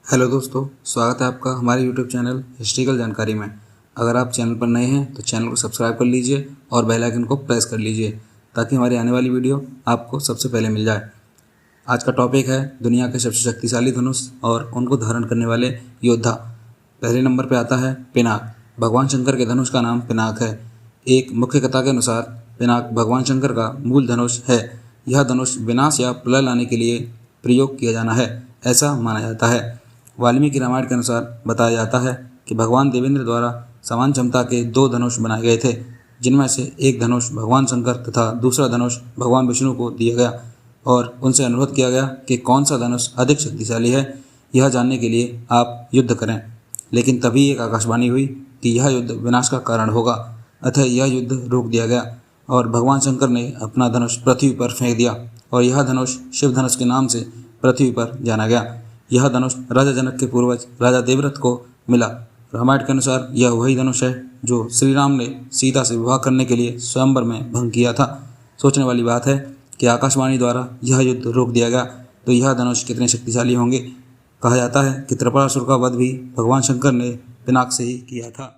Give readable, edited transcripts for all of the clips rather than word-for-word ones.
Hello दोस्तों, स्वागत है आपका हमारे YouTube चैनल हिस्ट्रिकल जानकारी में। अगर आप चैनल पर नए हैं तो चैनल को सब्सक्राइब कर लीजिए और बेल आइकन को प्रेस कर लीजिए ताकि हमारी आने वाली वीडियो आपको सबसे पहले मिल जाए। आज का टॉपिक है दुनिया के सबसे शक्तिशाली धनुष और उनको धारण करने वाले योद्धा। पहले नंबर पर आता है पिनाक। भगवान शंकर के धनुष का नाम पिनाक है। एक मुख्य कथा के अनुसार पिनाक भगवान शंकर का मूल धनुष है। यह धनुष विनाश या प्रलय लाने के लिए प्रयोग किया जाना है, ऐसा माना जाता है। वाल्मीकि रामायण के अनुसार बताया जाता है कि भगवान देवेंद्र द्वारा समान क्षमता के दो धनुष बनाए गए थे, जिनमें से एक धनुष भगवान शंकर तथा दूसरा धनुष भगवान विष्णु को दिया गया और उनसे अनुरोध किया गया कि कौन सा धनुष अधिक शक्तिशाली है, यह जानने के लिए आप युद्ध करें। लेकिन तभी एक आकाशवाणी हुई कि यह युद्ध विनाश का कारण होगा, अतः यह युद्ध रोक दिया गया और भगवान शंकर ने अपना धनुष पृथ्वी पर फेंक दिया और यह धनुष शिव धनुष के नाम से पृथ्वी पर जाना गया। यह धनुष राजा जनक के पूर्वज राजा देवव्रत को मिला। रामायण के अनुसार यह वही धनुष है जो श्री राम ने सीता से विवाह करने के लिए स्वयंवर में भंग किया था। सोचने वाली बात है कि आकाशवाणी द्वारा यह युद्ध रोक दिया गया, तो यह धनुष कितने शक्तिशाली होंगे। कहा जाता है कि त्रिपुरासुर का वध भी भगवान शंकर ने पिनाक से ही किया था।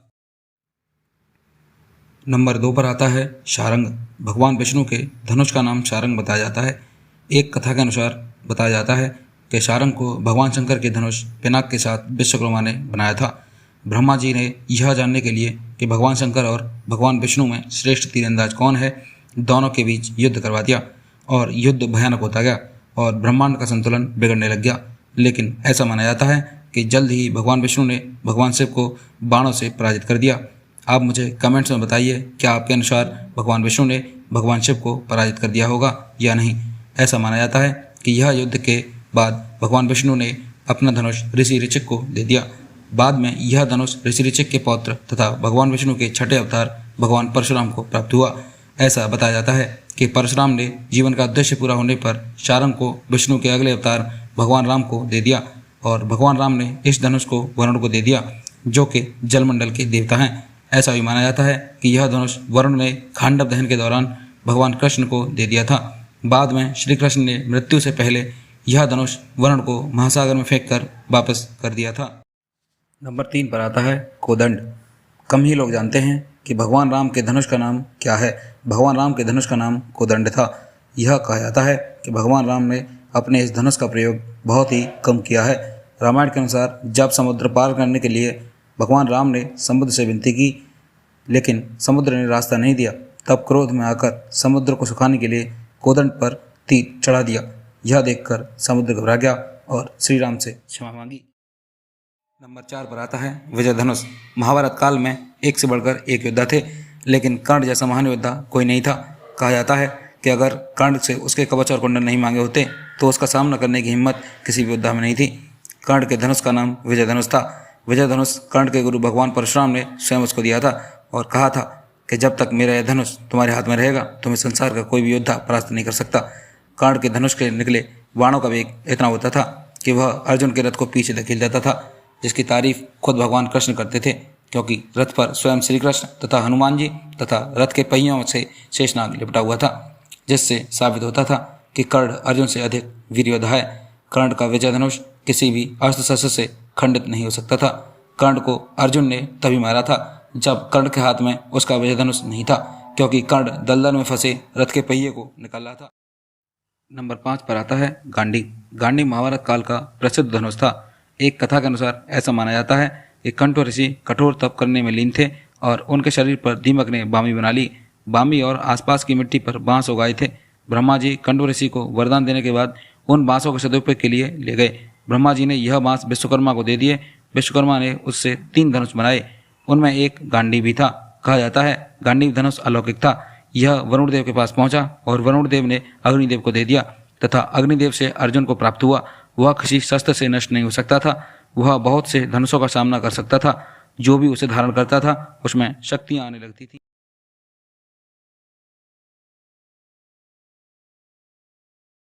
नंबर 2 पर आता है शारंग। भगवान विष्णु के धनुष का नाम शारंग बताया जाता है। एक कथा के अनुसार बताया जाता है कि शारंग को भगवान शंकर के धनुष पिनाक के साथ विश्वकर्मा ने बनाया था। ब्रह्मा जी ने यह जानने के लिए कि भगवान शंकर और भगवान विष्णु में श्रेष्ठ तीरंदाज कौन है, दोनों के बीच युद्ध करवा दिया और युद्ध भयानक होता गया और ब्रह्मांड का संतुलन बिगड़ने लग गया। लेकिन ऐसा माना जाता है कि जल्द ही भगवान विष्णु ने भगवान शिव को बाणों से पराजित कर दिया। आप मुझे कमेंट्स में बताइए, क्या आपके अनुसार भगवान विष्णु ने भगवान शिव को पराजित कर दिया होगा या नहीं। ऐसा माना जाता है कि यह युद्ध के बाद भगवान विष्णु ने अपना धनुष ऋषि ऋचिक को दे दिया। बाद में यह धनुष ऋषि ऋचिक के पौत्र तथा भगवान विष्णु के छठे अवतार भगवान परशुराम को प्राप्त हुआ। ऐसा बताया जाता है कि परशुराम ने जीवन का उद्देश्य पूरा होने पर शारंग को विष्णु के अगले अवतार भगवान राम को दे दिया और भगवान राम ने इस धनुष को वरुण को दे दिया, जो कि जलमंडल के देवता हैं। ऐसा भी माना जाता है कि यह धनुष वरुण ने खांडव दहन के दौरान भगवान कृष्ण को दे दिया था। बाद में श्री कृष्ण ने मृत्यु से पहले यह धनुष वरुण को महासागर में फेंककर वापस कर दिया था। नंबर 3 पर आता है कोदंड। कम ही लोग जानते हैं कि भगवान राम के धनुष का नाम क्या है। भगवान राम के धनुष का नाम कोदंड था। यह कहा जाता है कि भगवान राम ने अपने इस धनुष का प्रयोग बहुत ही कम किया है। रामायण के अनुसार जब समुद्र पार करने के लिए भगवान राम ने समुद्र से विनती की, लेकिन समुद्र ने रास्ता नहीं दिया, तब क्रोध में आकर समुद्र को सुखाने के लिए कोदंड पर तीर चढ़ा दिया। यह देखकर समुद्र घबरा गया और श्री राम से क्षमा मांगी। नंबर 4 पर आता है विजय धनुष। महाभारत काल में एक से बढ़कर एक योद्धा थे, लेकिन कर्ण जैसा महान योद्धा कोई नहीं था। कहा जाता है कि अगर कर्ण से उसके कवच और कुंडल नहीं मांगे होते तो उसका सामना करने की हिम्मत किसी भी योद्धा में नहीं थी। कर्ण के धनुष का नाम विजय धनुष था। विजय धनुष कर्ण के गुरु भगवान परशुराम ने स्वयं उसको दिया था और कहा था कि जब तक मेरा यह धनुष तुम्हारे हाथ में रहेगा तुम्हें संसार का कोई भी योद्धा परास्त नहीं कर सकता। कर्ण के धनुष के निकले बाणों का वेग इतना होता था कि वह अर्जुन के रथ को पीछे धकेल देता था, जिसकी तारीफ खुद भगवान कृष्ण करते थे, क्योंकि रथ पर स्वयं श्री कृष्ण तथा हनुमान जी तथा रथ के पहियों से शेषनाग लिपटा हुआ था, जिससे साबित होता था कि कर्ण अर्जुन से अधिक वीर योद्धा है। कर्ण का विजय धनुष किसी भी अस्त्र शस्त्र से खंडित नहीं हो सकता था। कर्ण को अर्जुन ने तभी मारा था जब कर्ण के हाथ में उसका विजय धनुष नहीं था, क्योंकि कर्ण दलदल में फंसे रथ के पहिए को निकाल रहा था। नंबर 5 पर आता है गांडी। गांडी महाभारत काल का प्रसिद्ध धनुष था। एक कथा के अनुसार ऐसा माना जाता है कि कंठो ऋषि कठोर तप करने में लीन थे और उनके शरीर पर दीमक ने बामी बना ली। बामी और आसपास की मिट्टी पर बांस उगाए थे। ब्रह्मा जी कंठो ऋषि को वरदान देने के बाद उन बांसों के सदुपयोग के लिए ले गए। ब्रह्मा जी ने यह बांस विश्वकर्मा को दे दिए। विश्वकर्मा ने उससे 3 धनुष बनाए, उनमें एक गांडी भी था। कहा जाता है गांडी धनुष अलौकिक था। यह वरुण देव के पास पहुंचा और वरुण देव ने अग्निदेव को दे दिया तथा अग्निदेव से अर्जुन को प्राप्त हुआ। वह किसी शस्त्र से नष्ट नहीं हो सकता था। वह बहुत से धनुषों का सामना कर सकता था। जो भी उसे धारण करता था उसमें शक्तियां आने लगती थी।